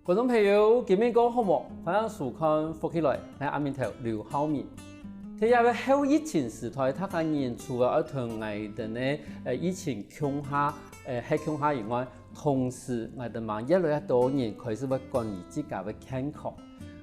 观众朋友，今日讲好无？欢迎收看福起来，喺阿面头刘浩明。睇下个后疫情时代，他个人除了一同我哋呢疫情恐吓喺恐吓以外，同时我哋嘛越来越多人开始要管理自家嘅健康。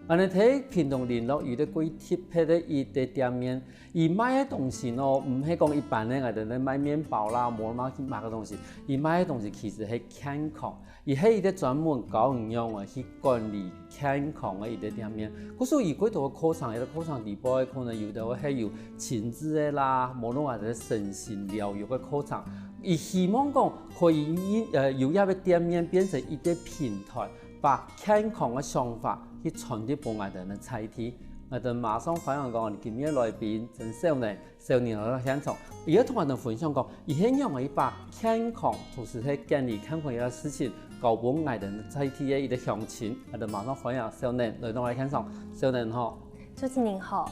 我哋睇屏东联络有啲贵贴配的伊啲店面，而卖嘅东西呢，唔係講一般咧，我哋咧賣麵包啦、冇乜去賣嘅東西，而賣嘅東西其實係健康，而係一啲專門教營養啊去管理健康嘅一啲店面。嗰所以嗰度嘅課程，有啲課程地步可能有啲係有親子嘅啦，無論話啲身心療愈嘅課程，而希望講可以由一個店面變成一啲平台，把健康嘅想法去傳遞俾我哋嘅載體。我哋馬上分享講，今日來賓真少年喺現場，而家同我哋分享講，而係讓我哋把健康，同時係建立健康嘅事情，交俾我哋嘅載體嘅一啲鄉親。我哋馬上分享少年來到我哋現場，少年好，主持人好，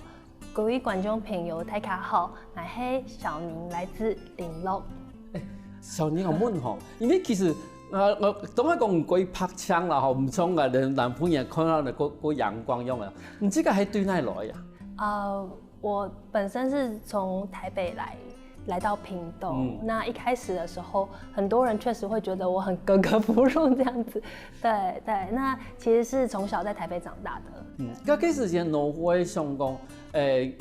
各位觀眾朋友大家好，我係小寧，來自林樂。小寧好悶吼，因為其實我當我講唔過拍槍啦，吼，唔像我哋男朋友看到個陽光樣啊，唔知個係對哪來呀？我本身是從台北來到屏東，那一開始的時候，很多人確實會覺得我很格格不入這樣子，對，那其實是從小在台北長大的。咁幾時間我會想講，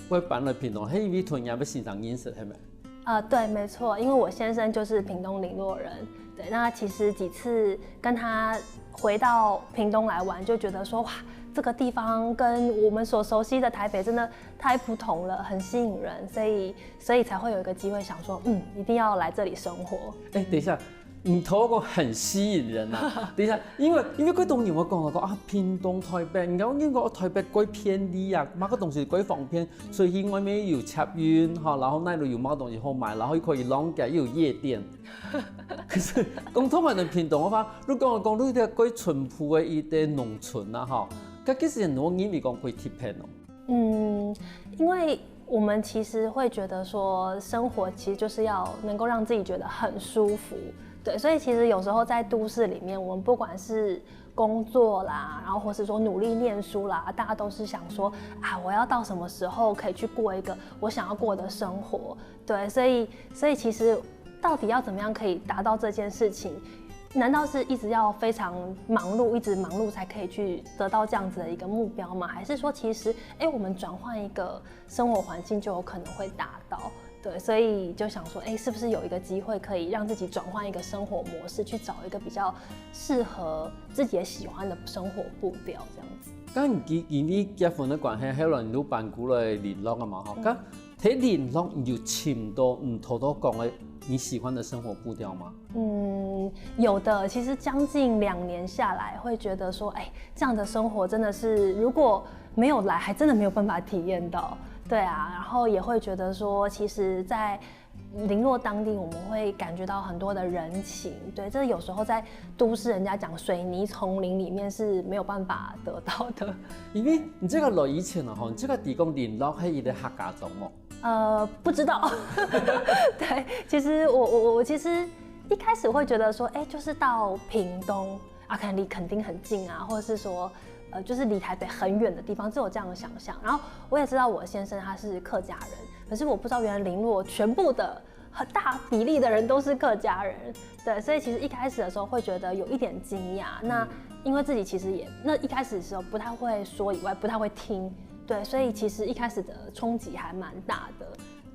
會搬來屏東，係因為同樣要欣賞飲食係咪？對，沒錯，因為我先生就是屏東林落人，對，那其實幾次跟他回到屏東來玩，就覺得說哇，這個地方跟我們所熟悉的台北真的太不同了，很吸引人，所以才會有一個機會想說，一定要來這裡生活。等一下。唔妥個很吸引人啊！等一下，因為嗰當年我講啊，屏東台北，然後因為台北貴便利啊，買個東西貴方便，所以外面有捷運哈，然後那裡有買東西好買，然後可以浪街又有夜店。可是講通話的屏東嘅話，如果講你啲貴淳樸嘅一啲農村啊，哈，咁幾時人我認為講會貼片哦？因為我們其實會覺得說，生活其實就是要能夠讓自己覺得很舒服。對，所以其實有時候在都市裡面，我們不管是工作啦，然後或是說努力念書啦，大家都是想說啊，我要到什麼時候可以去過一個我想要過的生活。對，所以其實到底要怎麼樣可以達到這件事情？難道是一直要非常忙碌，一直忙碌才可以去得到這樣子的一個目標嗎？還是說其實，我們轉換一個生活環境就有可能會達到？對，所以就想說，是不是有一個機會可以讓自己轉換一個生活模式，去找一個比較適合自己也喜歡的生活步調，這樣子。咁因為結婚的關係，後來你都搬過來聯絡啊嘛，嗬。咁睇聯絡有簽到唔妥到講嘅你喜歡的生活步調嗎？有的。其實將近2年下來，會覺得說，這樣的生活真的是如果沒有來，還真的沒有辦法體驗到。對啊，然後也會覺得說，其實，在林落當地，我們會感覺到很多的人情。對，這有時候在都市，人家講水泥叢林裡面是沒有辦法得到的。因為你這個來以前啊，你這個地方林落係一個客家種哦。不知道。對，其實我其實一開始會覺得說，就是到屏東啊，可能離墾丁很近啊，或者是說。就是離台北很遠的地方，只有這樣的想象。然後我也知道我先生他是客家人，可是我不知道原來林落全部的很大比例的人都是客家人。對，所以其實一開始的時候會覺得有一點驚訝。那因為自己其實也那一開始的時候不太會說以外，不太會聽，對，所以其實一開始的衝擊還蠻大的。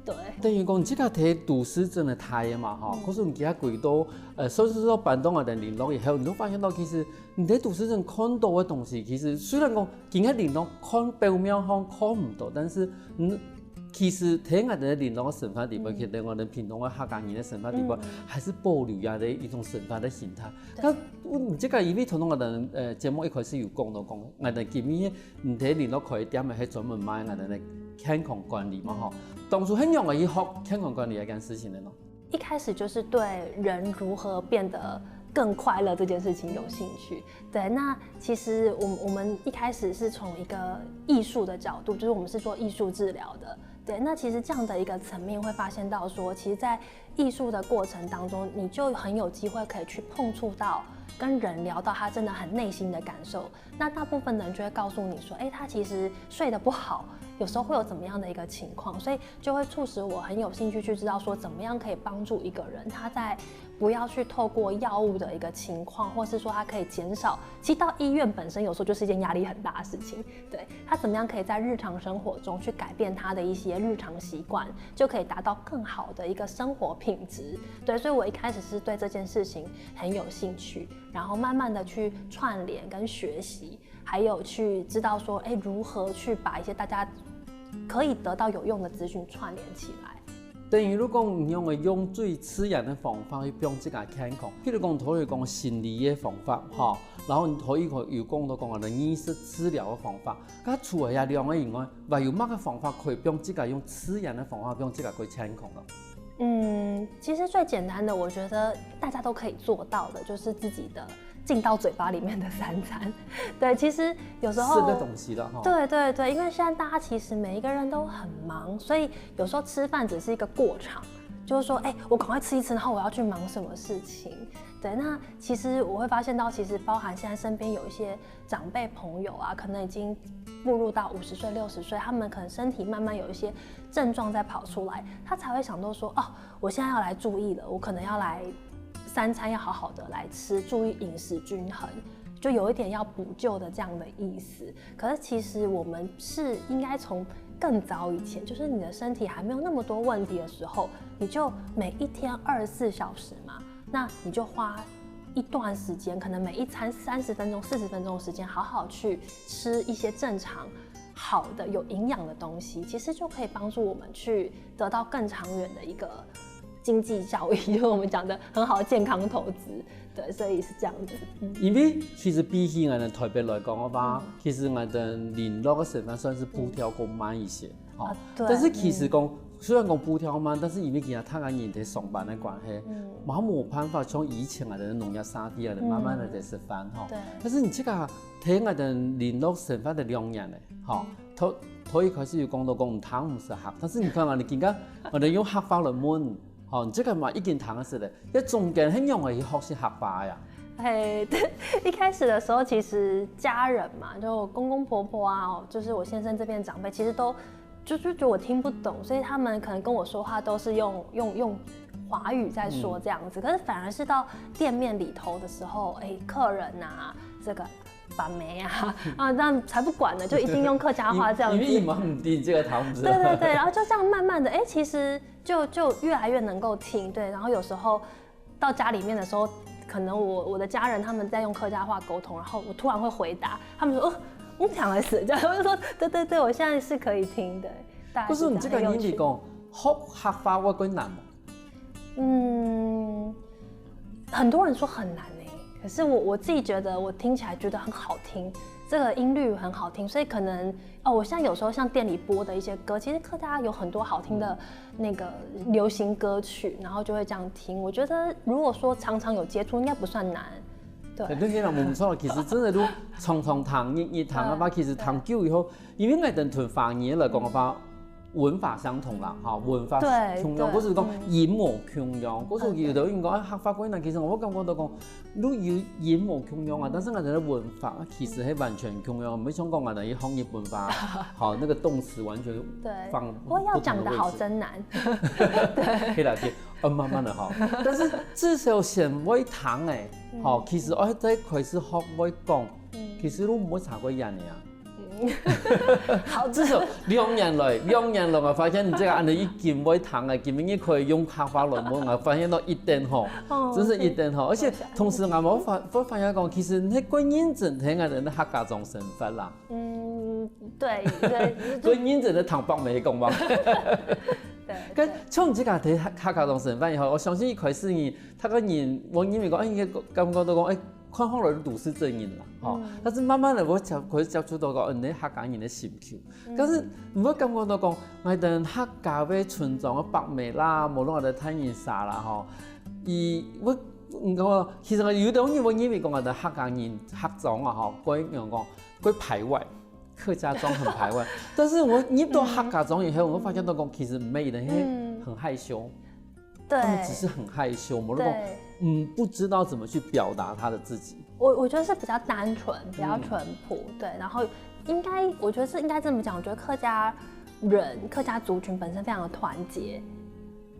對，等於講你這個睇都市真係太啊嘛，哈，可是你其他幾多所以說搬到我哋林落以後，你都發現到其實你喺都市真看到嘅東西，其實雖然講見喺林落看表面上看唔到，但是其實睇我哋林落嘅生活地位，其實我哋屏東嘅客家人嘅生活地位，還是保留下嚟一種生活嘅形態。咁你這個因為同我哋節目一開始有講到講，我哋今日唔睇林落開店係專門賣我哋嘅健康管理嘛，嗬。當初很容易學健康管理一件事情的呢。一開始就是對人如何變得更快樂這件事情有興趣。對，那其實我們一開始是從一個藝術的角度，就是我們是做藝術治療的。對，那其實這樣的一個層面會發現到說，其實在藝術的過程當中，你就很有機會可以去碰觸到跟人聊到他真的很内心的感受，那大部分的人就会告诉你说，他其实睡得不好，有时候会有怎么样的一个情况，所以就会促使我很有兴趣去知道说，怎么样可以帮助一个人，他在不要去透过药物的一个情况，或是说他可以减少，其实到医院本身有时候就是一件压力很大的事情，对，他怎么样可以在日常生活中去改变他的一些日常习惯，就可以达到更好的一个生活品质，对，所以我一开始是对这件事情很有兴趣，然后慢慢的去串联跟学习，还有去知道说，如何去把一些大家可以得到有用的资讯串联起来。等于如果用最自然的方法去帮自己健康，譬如讲可以讲心理的方法，然后可以有讲到讲意识治疗的方法，咁除了两个以外，还有乜嘅方法可以帮自己用自然的方法帮自己去健康咯？其实最简单的，我觉得大家都可以做到的，就是自己的进到嘴巴里面的3餐。对，其实有时候吃的东西了哈。对对对，因为现在大家其实每一个人都很忙，所以有时候吃饭只是一个过场，就是说，我赶快吃一吃，然后我要去忙什么事情。对，那其实我会发现到，其实包含现在身边有一些长辈朋友啊，可能已经步入到50岁、60岁，他们可能身体慢慢有一些症状在跑出来，他才会想到说，我现在要来注意了，我可能要来3餐要好好的来吃，注意饮食均衡，就有一点要补救的这样的意思。可是其实我们是应该从更早以前，就是你的身体还没有那么多问题的时候，你就每一天24小时嘛，那你就花一段时间，可能每一餐30分钟、40分钟的时间，好好去吃一些正常、好的、有营养的东西，其实就可以帮助我们去得到更长远的一个经济效益，就是我们讲的很好的健康投资。对，所以是这样子。因为其实比起我们台北来讲的话，其实我们联络的成分算是步调更慢一些。对。但是其实讲，虽然讲步调慢，但是因为其他人在上班的关系，冇办法像以前我们农业沙地啊，慢慢的在吃饭对。但是你这个睇我们联络成分的两年嘞，头一开始就讲到讲糖唔适合，但是你看我哋而家我哋用黑法来问。这个嘛已经谈死了，一中间很容易学习学法呀。对，一开始的时候，其实家人嘛，就公公婆婆啊，就是我先生这边长辈，其实都就觉得我听不懂，所以他们可能跟我说话都是用华语在说这样子。可是反而是到店面里头的时候，客人啊，这个把妹啊，那才不管呢，就一定用客家话这样子。因为你们唔定这个糖子。对对对，然后就这样慢慢的，其实就越来越能够听，对。然后有时候到家里面的时候，可能我的家人他们在用客家话沟通，然后我突然会回答，他们说我讲的是这样，我就说对对对，我现在是可以听的。可是你这个英语讲学客话会更难吗？很多人说很难可是我自己觉得我听起来觉得很好听，这个音律很好听，所以可能我现在有时候像店里播的一些歌，其实客家有很多好听的那个流行歌曲，然后就会这样听。我觉得如果说常常有接触，应该不算难。对，对，那唔错。其实真的都常常谈一谈的话，其实谈久以后，因为我哋同方言来讲的话。文法相同啦，文法同样，嗰時講言無窮樣，嗰時有啲人講客家話，其實我感覺到講，都要言無窮樣啊，但是我哋嘅文法其實係完全窮樣，唔係想講我哋要學日文法，那個動詞完全放不過要講得好真難，對，可以啦，慢慢的但是至少先會談其實我喺開始學會講，其實都唔會查過人嘅。好，至少2年來我發現你這個按照一件會談啊，根本你可以用客話來問，我發現到一點真是一點而且同時我發現講，其實你個認真聽我哋客家種身份啦。對，個認真的談北美講嘛。對。咁從這個睇客家種身份以後，我相信一開始他個人，我因為講應該感覺到講看好來都市正人啦，但是慢慢的我可以接觸到講，你客家人的需求。但是唔會感覺到講，我哋客家嘅村莊嘅北美啦，無論我哋太原沙啦，其實我有啲嘢我以為講我哋客家人客莊啊，佢排外，客家莊很排外。但是我入到客家莊以後，我發現到講，其實每人很害羞。他們只是很害羞，無論講不知道怎么去表达他的自己。我觉得是比较单纯，比较淳朴，对。然后我觉得是应该这么讲，我觉得客家族群本身非常的团结，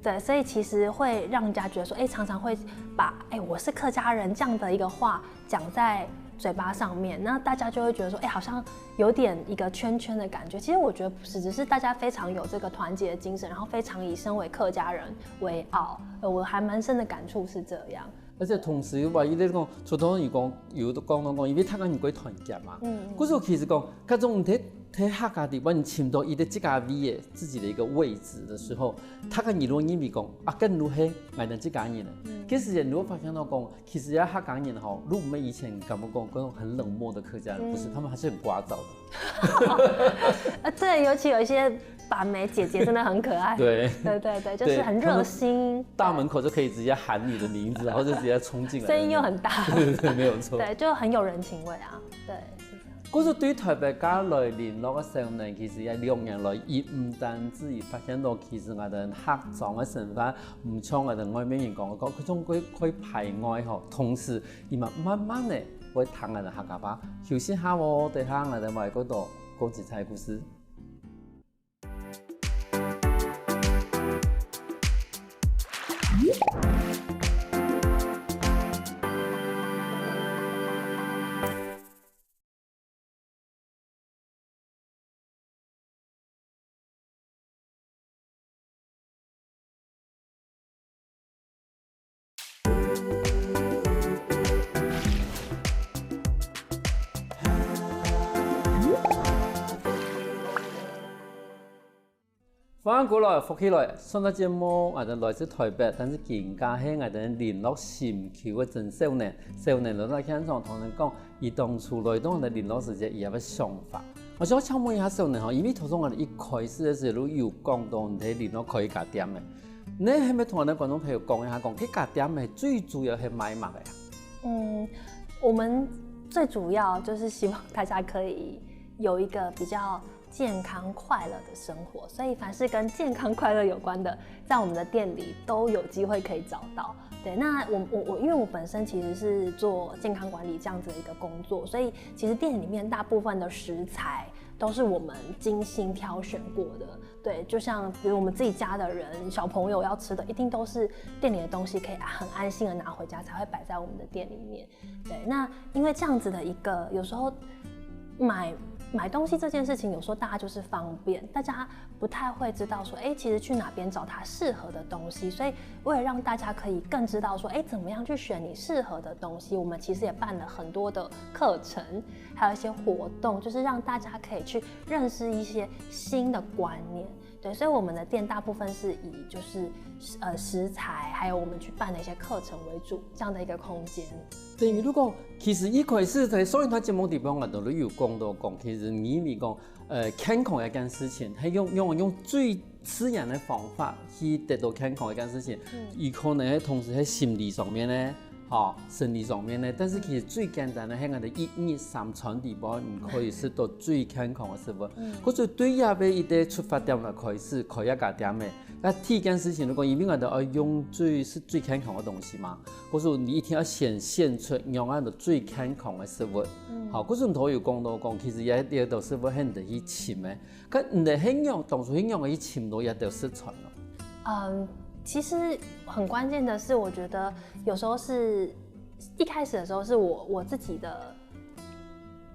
对，所以其实会让人家觉得说，常常会把我是客家人这样的一个话讲在嘴巴上面，那大家就会觉得说，好像有点一个圈圈的感觉。其实我觉得不是，只是大家非常有这个团结的精神，然后非常以身为客家人为傲。我还蛮深的感触是这样。而且同时话，伊咧讲，除咗有讲，因为他讲你鬼团结嘛，嗰时候其实讲，各种睇客家地方，你寻到伊的这家 V 的自己的一个位置的时候，他跟你如果因为讲跟如黑买的这家人呢，其实人如果发现到讲，其实客家人哈，如果我们以前敢不讲，那种很冷漠的客家人，不是，他们还是很聒噪的。对，尤其有一些把妹姐姐真的很可爱。对，就是很热心。大门口就可以直接喊你的名字，然后就直接冲进来。声音又很大。对，没有错。对，就很有人情味啊。对。嗰時對於台北家來聯絡嘅時候呢，其實有2年來，亦唔單止發現到其實我哋客莊嘅成分唔像我哋外面人講嗰種可以排外吼，同時伊嘛慢慢地會談我哋客家話。休息下喎，等下我哋咪嗰度講幾彩故事。翻過來，復起來，上個節目我哋來自台北，但是更加係我哋聯絡尋求嘅真少年嚟到現場同人講，伊當初來到我哋聯絡時節，伊有乜想法？我想請問一下少年吼，因為頭先我哋一開始嘅時候有講到你聯絡可以加點嘅，你係咪同我哋觀眾朋友講一下講，佢加點嘅最主要係買乜嘅呀？我們最主要就是希望大家可以有一個比較健康快樂的生活，所以凡是跟健康快樂有關的，在我們的店裡都有機會可以找到。對，那我因為我本身其實是做健康管理這樣子的一個工作，所以其實店裡面大部分的食材都是我們精心挑選過的。對，就像比如我們自己家的人，小朋友要吃的，一定都是店裡的東西可以很安心的拿回家，才會擺在我們的店裡面。對，那因為這樣子的一個，有時候買東西這件事情，有時候大家就是方便，大家不太會知道說，其實去哪邊找它適合的東西，所以為了讓大家可以更知道說，怎麼樣去選你適合的東西，我們其實也辦了很多的課程，還有一些活動，就是讓大家可以去認識一些新的觀念。對，所以我們的店大部分是以就是食材，還有我們去辦的一些課程為主，這樣的一個空間。等於如果其實一開始喺所以佢節目地方我哋都有講到講，其實你咪講健康一件事情，係用最自然嘅方法去得到健康一件事情，有可能係同時喺心理上面咧。生理上面咧，但是其實最簡單嘅係我哋1、2、3餐地方，唔可以食到最健康嘅食物。嗰就對入邊一啲出發點嚟開始，可以一家點嘅。那第一件事情，如果因為我哋要用最健康嘅東西嘛，嗰就你一定要顯現出用我哋最健康嘅食物。嗰就唔可以講到講，其實有一啲道食物係唔得去摻嘅，佢唔得輕用，當初輕用嘅去摻到一道食材咯。其實很關鍵的是，我覺得有時候是一開始的時候是我自己的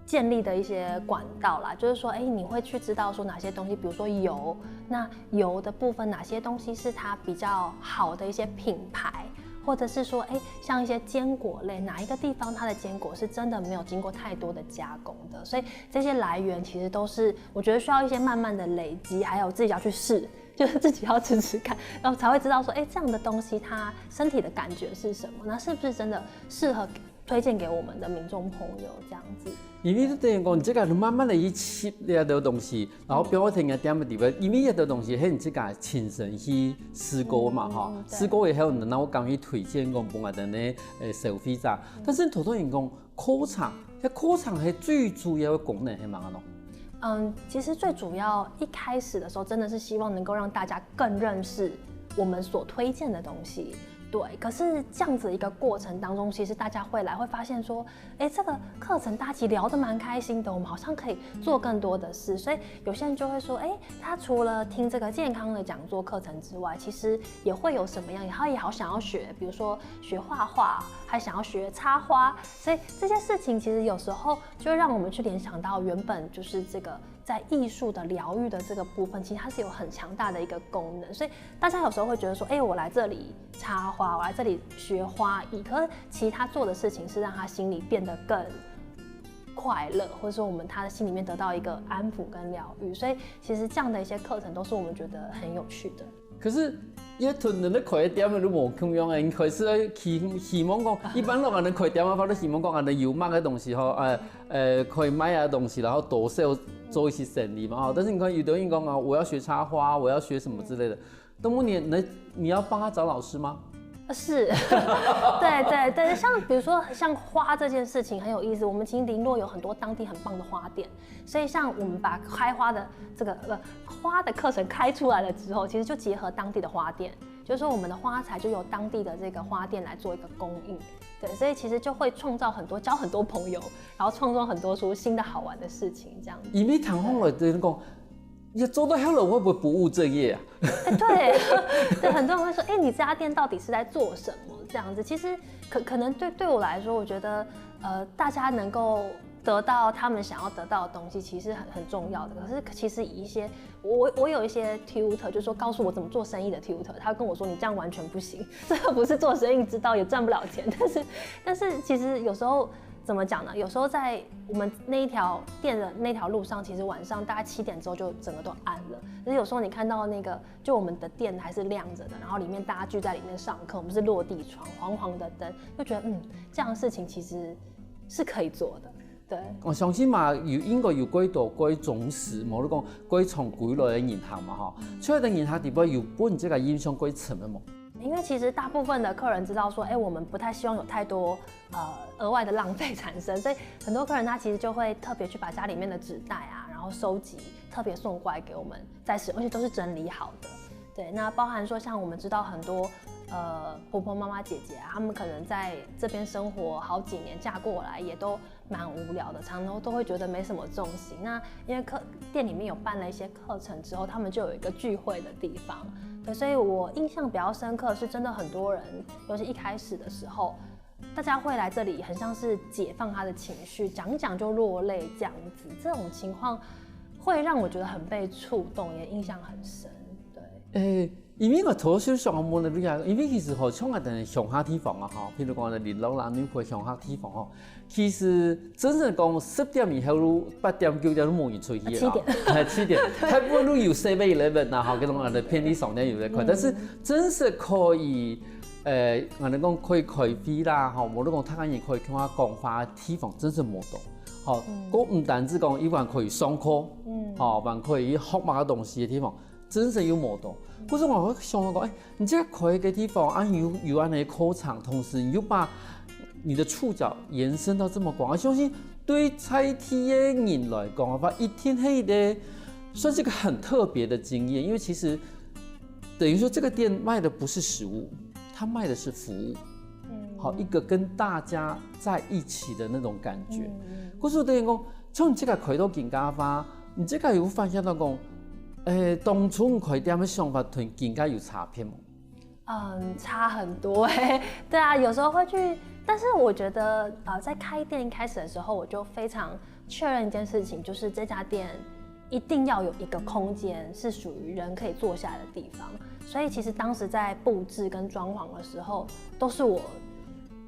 建立的一些管道啦，就是說，你會去知道說哪些東西，比如說油，那油的部分哪些東西是它比較好的一些品牌，或者是說，像一些堅果類，哪一個地方它的堅果是真的沒有經過太多的加工的，所以這些來源其實都是我覺得需要一些慢慢的累積，還有自己要去試。就是自己要吃吃看，然後才會知道說，這樣的東西它身體的感覺是什麼？那是不是真的適合推薦給我們的民眾朋友這樣子？因為等於講，你這個慢慢地去吃呢一道東西，然後俾我聽嘅點嘅地方，因為呢一道東西係你自己親身去試過嘛，試過以後，然後我敢去推薦講俾我哋呢消費者。但是好多人講課程，課程係最主要嘅功能係乜嘢咯？其實最主要一開始的時候，真的是希望能夠讓大家更認識我們所推薦的東西。对，可是这样子一个过程当中，其实大家会发现说，这个课程大家其实聊得蛮开心的，我们好像可以做更多的事，所以有些人就会说，他除了听这个健康的讲座课程之外，其实也会有什么样，他也好想要学，比如说学画画，还想要学插花，所以这些事情其实有时候就会让我们去联想到原本就是这个在艺术的疗愈的这个部分，其实它是有很强大的一个功能，所以大家有时候会觉得说，我来这里插花，我来这里学花艺，可是其实他做的事情是让他心里变得更快乐，或者说他的心里面得到一个安抚跟疗愈，所以其实这样的一些课程都是我们觉得很有趣的。可是，因为屯人咧开店的，你无咁样嘅，开始希望讲，一般人咧开店啊，都希望讲，人有卖嘅东西吼，可以卖啊东西，然后多 sell 做一些生意嘛哈。但是你看，有的人讲啊，我要学插花，我要学什么之类的，那么你要帮他找老师吗？是，对，像比如说像花这件事情很有意思，我们其实林落有很多当地很棒的花店，所以像我们把开花的这个花的课程开出来了之后，其实就结合当地的花店，就是说我们的花材就由当地的这个花店来做一个供应，对，所以其实就会创造交很多朋友，然后创造很多出新的好玩的事情这样子。因为谈话了，就是讲。你做到好了，会不会不务正业啊？对，很多人会说，你这家店到底是在做什么？这样子，其实可能对我来说，我觉得大家能够得到他们想要得到的东西，其实很重要的。可是其实以一些我有一些 tutor， 就是说告诉我怎么做生意的 tutor， 他跟我说你这样完全不行，这个不是做生意之道，也赚不了钱。但是其实有时候。怎么讲呢？有时候在我们那一条店的那条路上，其实晚上大概7点之后就整个都暗了。可是有时候你看到那个，就我们的店还是亮着的，然后里面大家聚在里面上课，我们是落地窗，黄黄的灯，就觉得这样的事情其实是可以做的。对，我相信嘛，应该有几多几种事，无你讲几从几类嘅银行嘛哈，所以等银行底部有本这个影响几层的嘛。因为其实大部分的客人知道说，我们不太希望有太多额外的浪费产生，所以很多客人他其实就会特别去把家里面的纸袋啊，然后收集，特别送过来给我们再使用，而且都是整理好的。对，那包含说像我们知道很多婆婆妈妈姐姐啊，他们可能在这边生活好几年，嫁过来也都蛮无聊的，常常都会觉得没什么重心。那因为店里面有办了一些课程之后，他们就有一个聚会的地方。对，所以我印象比较深刻是真的很多人，尤其一开始的时候，大家会来这里，很像是解放他的情绪，讲一讲就落泪这样子。这种情况会让我觉得很被触动，也印象很深。对。因为我头先上问的你啊，因为其实好像係上下地方啊，哈，譬如講我哋連老男女去上下地方哦，其實真正講10點以後8點9點都冇人出去啦，7點，大部分都有 7-11啊，哈，嗰種我哋便利商店有得開，但是真是可以，我哋講可以開飛啦，哈，冇得講，他人可以看下講法的地方，真是冇到。好，我唔單止講，一般可以上課，好，還可以學某個東西的地方。真是有冇到，可是我會想講，你這個開嘅地方啊，有安尼考場，同時你又把你的觸角延伸到這麼廣，我相信對在地的人來講，話一定係的，算是一個很特別的經驗，因為其實等於說這個店賣的不是食物，它賣的是服務，好一個跟大家在一起的那種感覺。可是等於講，從你這個開到更加花，你這個有發現到講。當初開店的想法同現在有差別嗎？差很多對啊，有時候會去，但是我覺得在開店一開始的時候，我就非常確認一件事情，就是這家店一定要有一個空間是屬於人可以坐下來的地方。所以其實當時在佈置跟裝潢的時候，都是我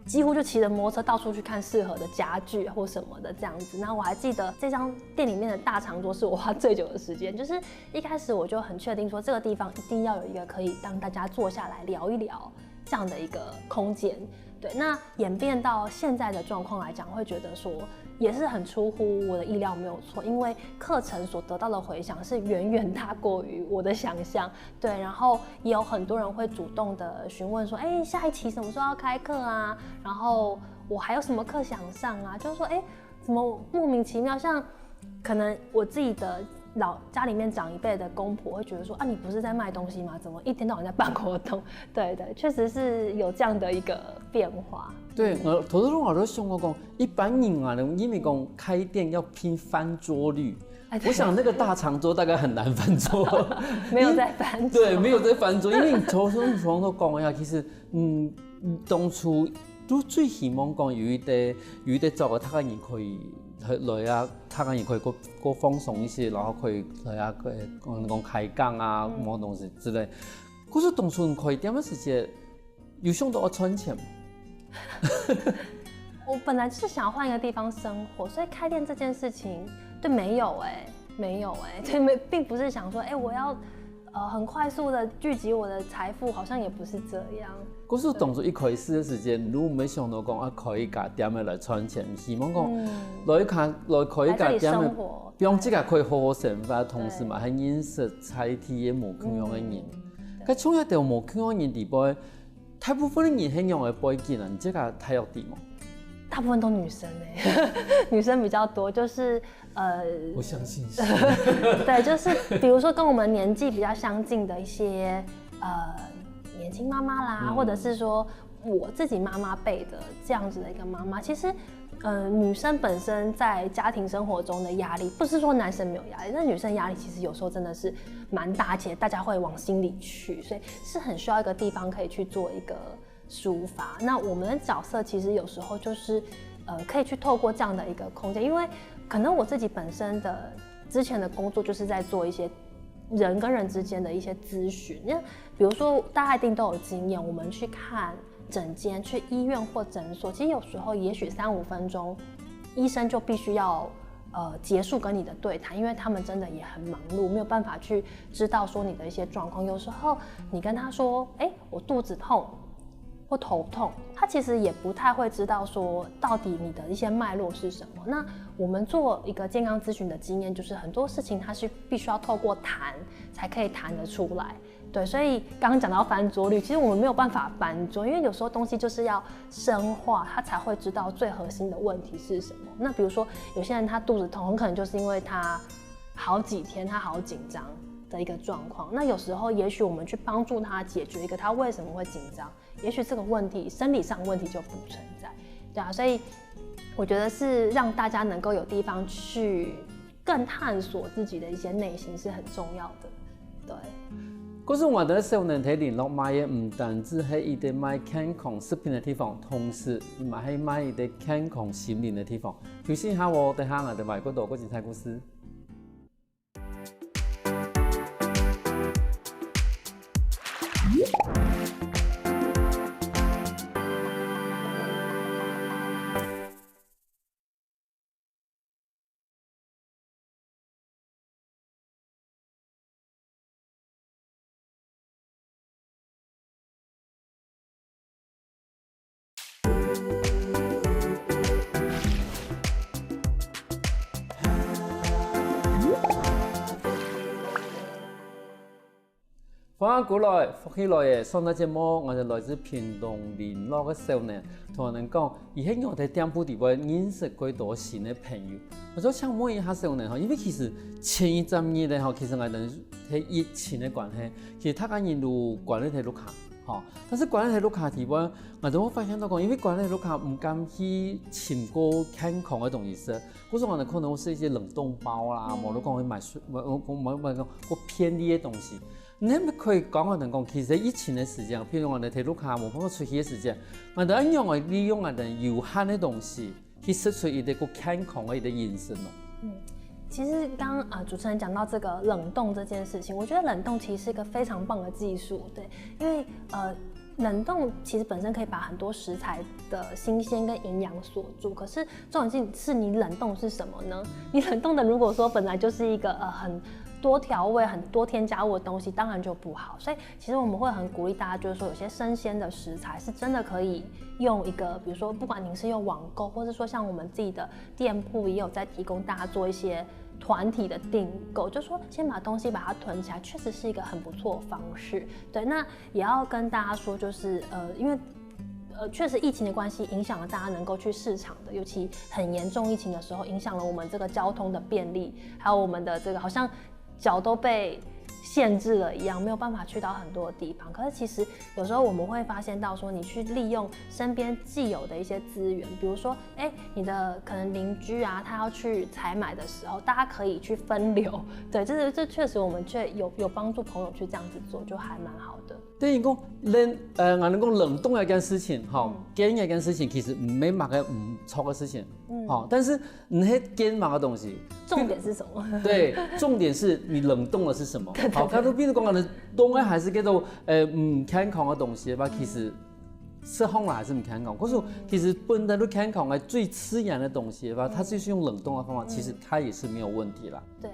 幾乎就騎着摩托車到處去看適合的家具或什麼的這樣子。那我還記得這張店裡面的大長桌是我花最久的時間，就是一開始我就很確定說這個地方一定要有一個可以讓大家坐下來聊一聊這樣的一個空間。對，那演變到現在的狀況來講，會覺得說也是很出乎我的意料，沒有錯，因為課程所得到的回響是遠遠大過於我的想象。對，然後也有很多人會主動的詢問說，下一期什麼時候要開課啊？然後我還有什麼課想上啊？就是說，怎麼莫名其妙，像可能我自己的家里面长一辈的公婆会觉得说啊，你不是在卖东西吗？怎么一天到晚在办活动？对对，确实是有这样的一个变化。对，头先我都想过讲，一般人啊，因为讲开店要拼翻桌率。我想那个大长桌大概很难翻桌，没有在翻桌。对，没有在翻桌，因为头先都讲一下，其实当初都最希望讲有一啲做嘅，他人可以來啊，他人可以過放鬆一些，然後可以來啊，講開講啊，什麼東西之類。可是當初可以點樣時間，有想到要賺錢。我本来就是想要换一个地方生活，所以开店这件事情，对，没有对，并不是想说，我要很快速的聚集我的财富，好像也不是这样。可是当初一開始嘅時間，如果沒想到講啊，可以家點樣來賺錢，希望講來可以家點樣，不用自己可以好好生活，同時嘛係認識菜體嘅無同樣嘅人。佢從一條無同樣嘅人地步，大部分嘅人係用嘅背景啊，你這個體育地嘛？大部分都女生女生比較多，就是我相信是。对，就是比如說跟我們年紀比較相近的一些年輕媽媽啦，或者是說我自己媽媽輩的這樣子的一個媽媽，其實女生本身在家庭生活中的壓力，不是說男生沒有壓力，但女生壓力其實有時候真的是蠻大，而且大家會往心裡去，所以是很需要一個地方可以去做一個抒發。那我們的角色其實有時候就是可以去透過這樣的一個空間，因為可能我自己本身的之前的工作就是在做一些人跟人之間的一些諮詢，因為比如說大家一定都有經驗，我們去看診間，去醫院或診所，其實有時候也許3-5分鐘，醫生就必須要結束跟你的對談，因為他們真的也很忙碌，沒有辦法去知道說你的一些狀況。有時候你跟他說，我肚子痛或頭痛，他其實也不太會知道說到底你的一些脈絡是什麼。那我們做一個健康諮詢的經驗，就是很多事情它是必須要透過談才可以談得出來。對，所以剛剛講到翻桌率，其實我們沒有辦法翻桌，因為有時候東西就是要深化，他才會知道最核心的問題是什麼。那比如說有些人他肚子痛，很可能就是因為他好幾天他好緊張的一個狀況。那有時候也許我們去幫助他解決一個他為什麼會緊張，也許這個問題生理上問題就不存在。對啊，所以我覺得是讓大家能夠有地方去更探索自己的一些內心是很重要的。對。嗰時我哋少年體聯絡買嘢唔單止係一啲買健康食品嘅地方，同時咪係買一啲健康心靈嘅地方。首先下我哋下我哋買嗰度嗰間菜公司。翻過來，福起來嘅上個節目，我哋來自屏東聯絡嘅少年，同人講，而喺我哋店鋪地位認識幾多新嘅朋友。我就想問一下少年，因為其實前一陣日咧，其實我哋係疫情嘅關係，其實大家人都關喺喺屋企，但是關喺屋企地位，我就會發現到講，因為關喺屋企唔敢去尋個健康嘅東西食，嗰時我哋可能會食一些冷凍包啦，冇得講去買講便利嘅東西。你咪可以講我哋講，其實疫情嘅時間，譬如我哋喺屋企冇辦法出去嘅時間，我哋一樣係利用我哋有限嘅東西，去食出一個健康嘅一個飲食咯。其實剛主持人講到這個冷凍這件事情，我覺得冷凍其實是一個非常棒的技術，對，因為冷凍其實本身可以把很多食材的新鮮跟營養鎖住，可是重點是你冷凍是什麼呢？你冷凍的如果說本來就是一個很多調味、很多添加物的東西，當然就不好。所以其實我們會很鼓勵大家，就是說有些生鮮的食材是真的可以用一個，比如說不管您是用網購，或者說像我們自己的店鋪也有在提供大家做一些團體的訂購，就是說先把東西把它囤起來，確實是一個很不錯的方式。對，那也要跟大家說，就是因為确实疫情的关系影响了大家能够去市场的，尤其很严重疫情的时候，影响了我们这个交通的便利，还有我们的这个好像脚都被限制了一样，没有办法去到很多地方。可是其实有时候我们会发现到说，你去利用身边既有的一些资源，比如说，你的可能邻居啊，他要去采买的时候，大家可以去分流。对，这确实我们却有帮助朋友去这样子做，就还蛮好的。等于讲，我们讲冷冻一件事情，煎一件事情，其实唔免买个唔错的事情，但是你迄煎买的东西，重点是什么？对，重点是你冷冻的是什么？好，他都变成讲的冻的还是叫做唔健康的东西吧？其实吃好了还是唔健康。可是其实本来都健康的最自然的东西吧，它就是用冷冻的方法，其实它也是没有问题啦。对。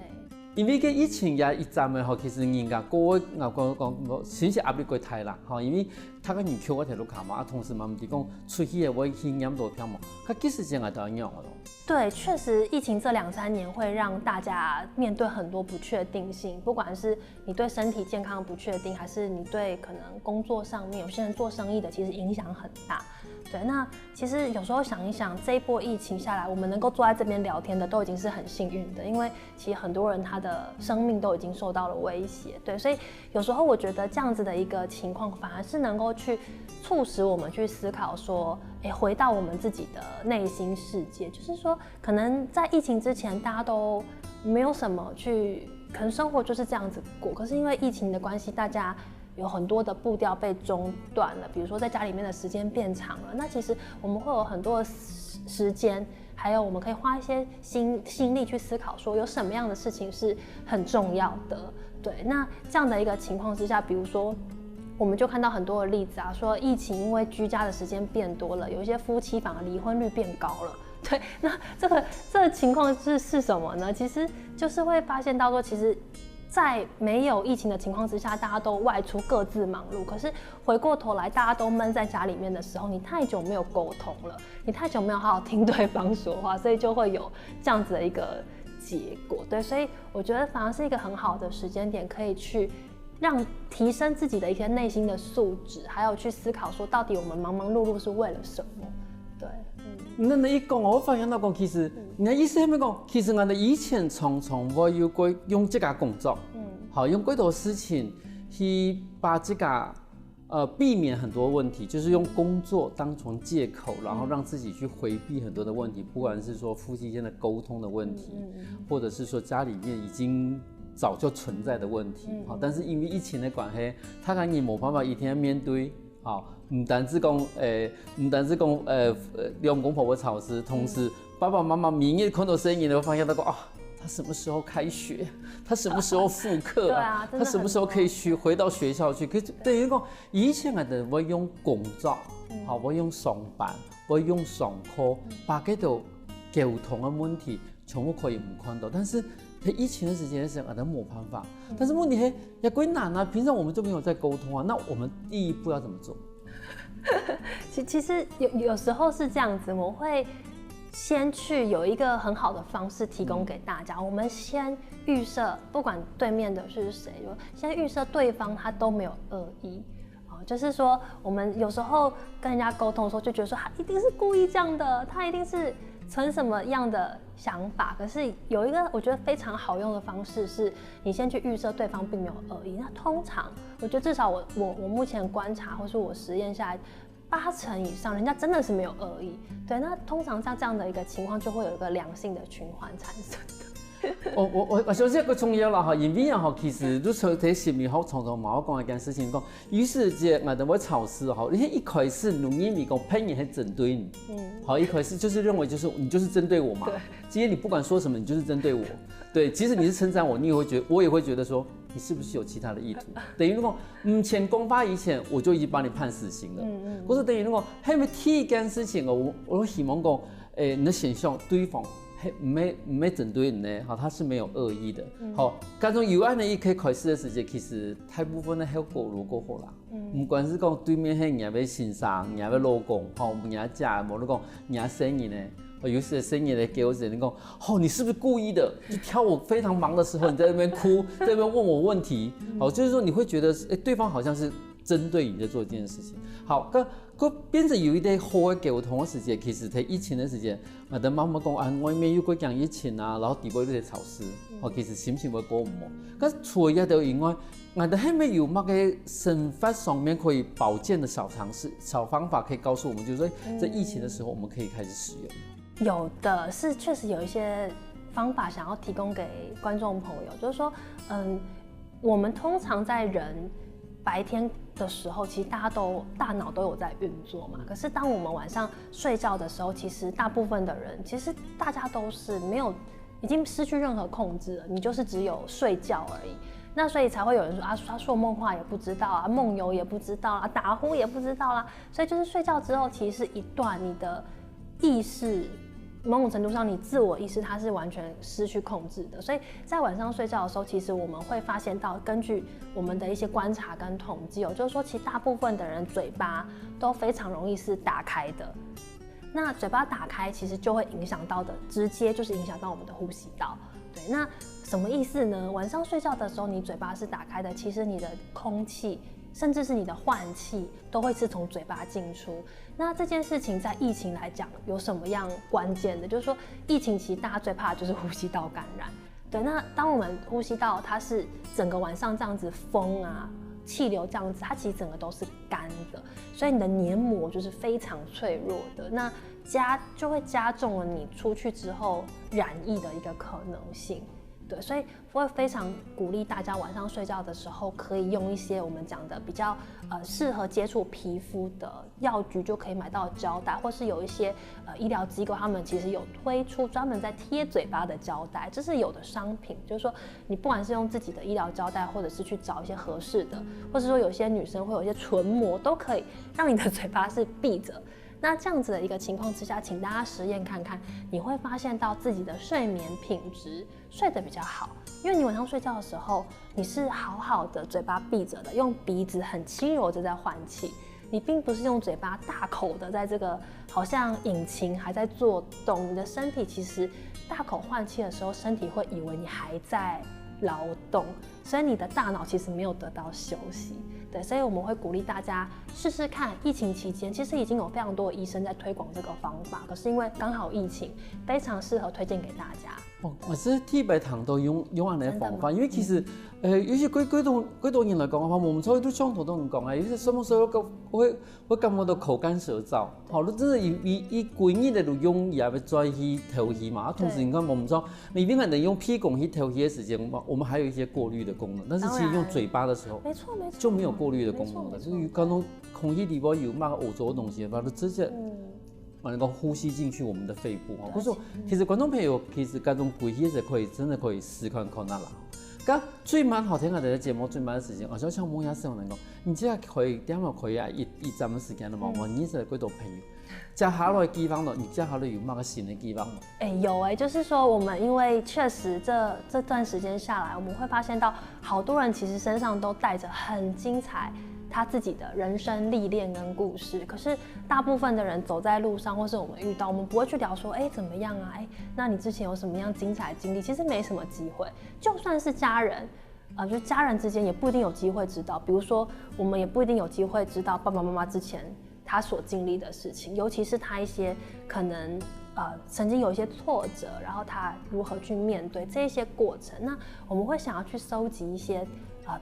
因为个疫情也一站的吼，其實人家個我講，先是壓力過大啦，吼，因為他個人扣我條路卡嘛，同時嘛唔係講出去的我去驗到票嘛，佢其實真係都一樣咯。对，确实，疫情这2-3年会让大家面对很多不确定性，不管是你对身体健康不确定，还是你对可能工作上面，有些人做生意的，其实影响很大。对，那其实有时候想一想，这一波疫情下来，我们能够坐在这边聊天的，都已经是很幸运的，因为其实很多人他的生命都已经受到了威胁。对，所以有时候我觉得这样子的一个情况，反而是能够去促使我们去思考说，回到我们自己的内心世界，就是说，可能在疫情之前，大家都没有什么去，可能生活就是这样子过。可是因为疫情的关系，大家有很多的步调被中断了，比如说在家里面的时间变长了，那其实我们会有很多的时间，还有我们可以花一些心力去思考，说有什么样的事情是很重要的。对，那这样的一个情况之下，比如说。我们就看到很多的例子啊，说疫情因为居家的时间变多了，有一些夫妻反而离婚率变高了。对，那这个情况是什么呢？其实就是会发现到说，其实，在没有疫情的情况之下，大家都外出各自忙碌。可是回过头来，大家都闷在家里面的时候，你太久没有沟通了，你太久没有好好听对方说话，所以就会有这样子的一个结果。对，所以我觉得反而是一个很好的时间点，可以去。让提升自己的一些内心的素质，还有去思考说，到底我们忙忙碌碌是为了什么？对，那你一讲，我发现到讲，其实你的意思係咪講？其實我哋以前常常會要過用這個工作，好用幾多事情去把這個避免很多問題，就是用工作當成借口，然後讓自己去迴避很多的問題，不管是說夫妻間的溝通的問題，或者是說家裡面已經。早就存在的问题，但是因为疫情的关系，他可能冇办法一天面对，唔单止讲两公婆婆吵事，同时爸爸妈妈明夜看到声音，会发现到啊，他什么时候开学？他什么时候复课啊？他什么时候可以回到学校去？可是等于讲，以前嘅人會用工作，會用上班，會用上課，把嗰度交通嘅問題全部可以唔看到，但是。疫情的時間是我哋冇辦法，但是問題係也歸難啊！平常我們就沒有在溝通啊，那我們第一步要怎麼做？其實有時候是這樣子，我會先去有一個很好的方式提供給大家。我們先預設，不管對面的是誰，先預設對方他都沒有惡意。就是說，我們有時候跟人家溝通的時候，就覺得說他一定是故意這樣的，他一定是存什麼樣的想法。可是有一個我覺得非常好用的方式，是你先去預設對方並沒有惡意。那通常，我覺得至少我目前觀察或是我實驗下來，80%以上人家真的是沒有惡意。對，那通常像這樣的一個情況，就會有一個良性的循環產生的。我相信一個重要啦嚇，因為啊其實都喺前面好常常我講一件事情講，於是這我哋會吵事哈，你一開始容易咪講朋友係針對你，好一開始就是認為就是你就是針對我嘛，今天你不管說什麼，你就是針對我，對，即使你是稱讚我，我也會覺得說你是不是有其他的意圖，等於如果前公發以前我就已經把你判死刑了，或者等於如果係咪第一件事情我希望講你的現象對方。沒針對你呢，他是沒有惡意的。好，嗰種有愛的一開始的時間，其實大部分的效果如果好啦。不管是講對面係人家先生、人家老公，人家家冇得講，人家生意呢，有時生意呢給我人講，你是不是故意的？就挑我非常忙的時候，你在那邊哭，在那邊問我問題，就是說你會覺得，對方好像是针对你在做这件事情。好，个变成有一啲好嘅溝通嘅時間，其實喺疫情嘅時間，我哋媽媽講啊，外面有個講疫情啊，然後地位都係潮濕，其實心情會過唔好。咁除咗呢以外，我哋係咪有乜嘅生活上面可以保健的小常識、小方法可以告訴我們，就是說在疫情的時候，我們可以開始使用？有的是，確實有一些方法想要提供給觀眾朋友，就是說，我們通常在人白天的時候，其實大腦都有在運作嘛。可是當我們晚上睡覺的時候，其實大部分的人，其實大家都是沒有，已經失去任何控制了，你就是只有睡覺而已。那所以才會有人說啊，他說夢話也不知道啊，夢遊也不知道啊，打呼也不知道啦。所以就是睡覺之後，其實是一段你的意識。某種程度上，你自我意識它是完全失去控制的，所以在晚上睡覺的時候，其實我們會發現到，根據我們的一些觀察跟統計，就是說，其實大部分的人嘴巴都非常容易是打開的。那嘴巴打開，其實就會影響到的，直接就是影響到我們的呼吸道。對，那什麼意思呢？晚上睡覺的時候，你嘴巴是打開的，其實你的空氣，甚至是你的換氣，都會是從嘴巴進出。那這件事情在疫情來講有什麼樣關鍵的？就是說，疫情其實大家最怕的就是呼吸道感染。對，那當我們呼吸道它是整個晚上這樣子風啊、氣流這樣子，它其實整個都是乾的，所以你的黏膜就是非常脆弱的。那就會加重了你出去之後染疫的一個可能性。對，所以我會非常鼓勵大家晚上睡覺的時候，可以用一些我們講的比較適合接觸皮膚的藥局就可以買到的膠帶，或是有一些醫療機構，他們其實有推出專門在貼嘴巴的膠帶，這是有的商品。就是說，你不管是用自己的醫療膠帶，或者是去找一些合適的，或者說有些女生會有一些唇膜，都可以讓你的嘴巴是閉着。那這樣子的一個情況之下，請大家實驗看看，你會發現到自己的睡眠品質睡得比較好，因為你晚上睡覺的時候，你是好好的嘴巴閉着的，用鼻子很輕柔的在換氣，你並不是用嘴巴大口的在這個好像引擎還在做動，你的身體其實大口換氣的時候，身體會以為你還在勞動，所以你的大腦其實沒有得到休息。對，所以我們會鼓勵大家試試看。疫情期間，其實已經有非常多的醫生在推廣這個方法，可是因為剛好疫情，非常適合推薦給大家。我是特別談到用安尼方法，因為其實有些幾多人來講嘅話，我們所有都相同都咁講啊，有些什麼時候會感覺到口乾舌燥，好，你真係以幾年嚟到用也要再去調氣嘛。同時你看我們說，你一般人用屁股去調氣嘅時間，我們還有一些過濾的功能，但是其實用嘴巴的時候，沒錯，就沒有過濾的功能的，就是剛剛空氣裡邊有那個污糟的東西，把它直接能夠呼吸進去我們的肺部啊。所以其實觀眾朋友其實嗰種規氣是真的可以試看看啦。咁最蠻好聽嘅啲節目最蠻嘅時間，我想問一下能夠，你即係可以點樣可以啊？一陣嘅時間啦嘛，我認識嗰度朋友，接下來地方咯，你接下來有乜個新嘅地方嗎？有就是說我們因為確實這段時間下來，我們會發現到好多人其實身上都帶着很精彩他自己的人生歷練跟故事，可是大部分的人走在路上，或是我們遇到，我們不會去聊說，怎麼樣啊？那你之前有什麼樣精彩的經歷？其實沒什麼機會，就算是家人，就家人之間也不一定有機會知道。比如說，我們也不一定有機會知道爸爸媽媽之前他所經歷的事情，尤其是他一些可能曾經有一些挫折，然後他如何去面對這一些過程。那我們會想要去收集一些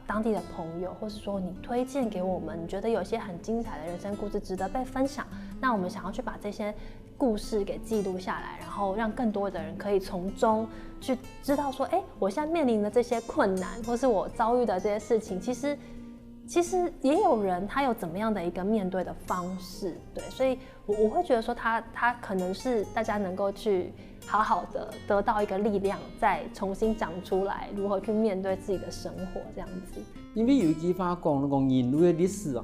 當地的朋友，或是說你推薦給我們，你覺得有一些很精彩的人生故事值得被分享，那我們想要去把這些故事給記錄下來，然後讓更多的人可以從中去知道說，我現在面臨的這些困難，或是我遭遇的這些事情，其實也有人他有怎麼樣的一個面對的方式，對，所以我會覺得說他可能是大家能夠去好好的得到一個力量，再重新長出來，如何去面對自己的生活這樣子。因為有一句話講，人類的歷史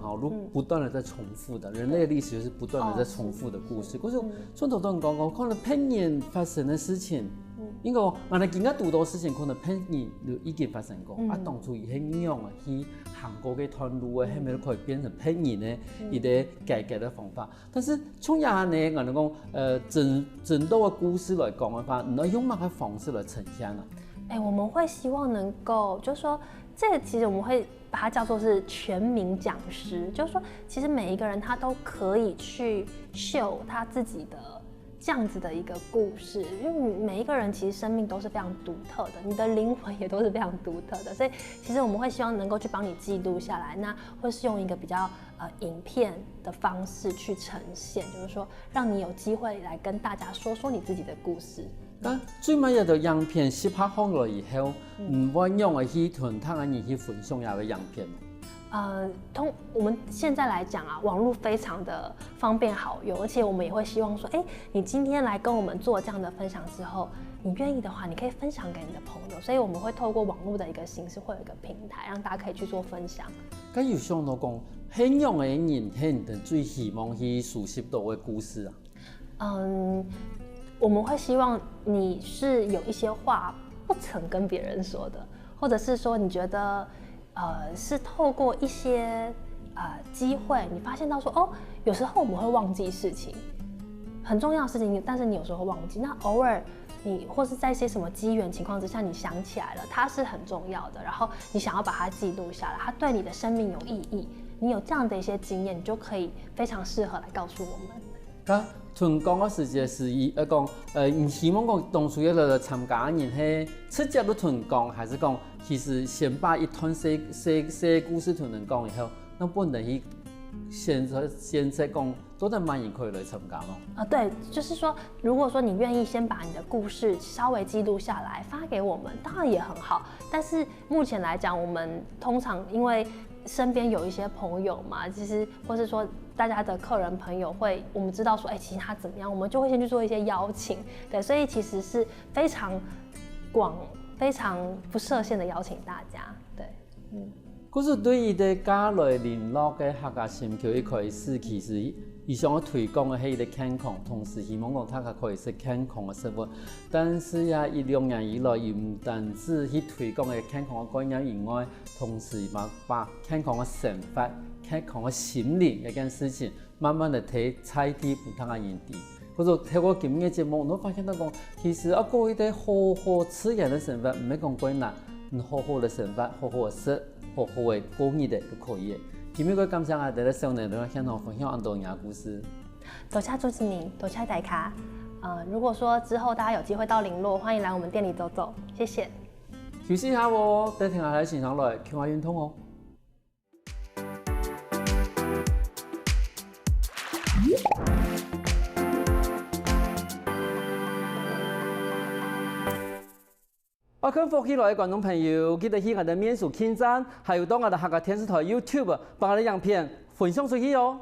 不斷的在重複的，人類的歷史就是不斷的在重複的故事。可是從頭到尾講，可能平年發生的事情，應該我哋見得多事情，可能平年就已經發生過。當初係點樣去行過嘅段路係咪都可以變成平年呢？一啲改革的方法。但是從廿年我哋講，整多嘅故事來講嘅話，你用乜嘅方式來呈現啊？我們會希望能夠，就是說，这个其实我们会把它叫做是全民讲师，就是说，其实每一个人他都可以去秀他自己的这样子的一个故事，因为每一个人其实生命都是非常独特的，你的灵魂也都是非常独特的，所以其实我们会希望能够去帮你记录下来，那会是用一个比较影片的方式去呈现，就是说让你有机会来跟大家说说你自己的故事。最尾一條影片攝拍好了以後，我用嘅去同他人去分享下嘅影片。我们现在来讲啊，网络非常的方便好用，而且我们也会希望说，你今天来跟我们做这样的分享之后，你愿意的话，你可以分享给你的朋友，所以我们会透过网络的一个形式，会有一个平台，让大家可以去做分享。咁有想到講，怎樣嘅人係你哋最希望去熟悉到嘅故事啊？我们会希望你是有一些话不曾跟别人说的，或者是说你觉得，是透过一些机会，你发现到说，有时候我们会忘记事情，很重要的事情，但是你有时候会忘记。那偶尔你或是在一些什么机缘情况之下，你想起来了，它是很重要的，然后你想要把它记录下来，它对你的生命有意义。你有这样的一些经验，你就可以非常适合来告诉我们。屯講嘅時節是講，唔希望講當初一個參加嘅人係直接都屯講，還是講其實先把一段寫故事屯人講以後，那本人去先講，多啲萬人可以來參加咯。對，就是說，如果說你願意先把你的故事稍微記錄下來發給我們，當然也很好。但是目前來講，我們通常因為身邊有一些朋友嘛，其實或是說大家的客人朋友會，我們知道說，其實他怎麼樣，我們就會先去做一些邀請，對，所以其實是非常廣、非常不設限的邀請大家，對，可是對於啲加來聯絡嘅客家心橋一開始，其實伊想要推廣嘅係一個健康，同時希望講大家可以食健康嘅生活。但是呀，一兩年以來，伊唔單止去推廣嘅健康嘅概念以外，同時把健康嘅生活、健康嘅心靈呢件事情，慢慢地睇踩啲唔同嘅人哋。嗰種透過今日嘅節目，我發現到講，其實過一啲好好自然嘅生活，唔係講困難，好好嘅生活，好好嘅食，好好嘅過日子都可以嘅。今日我感謝我哋嘅少年嚟向我分享很多人嘅故事。多謝主持人，多謝大家。如果說之後大家有機會到麟洛，歡迎來我們店裡走走，謝謝。休息一下喎，等停下嚟現場來傾下運動哦。我跟福起來嘅觀眾朋友，記得去我哋面書網站，還有到我哋客家電視台 YouTube 把我哋影片分享出去哦。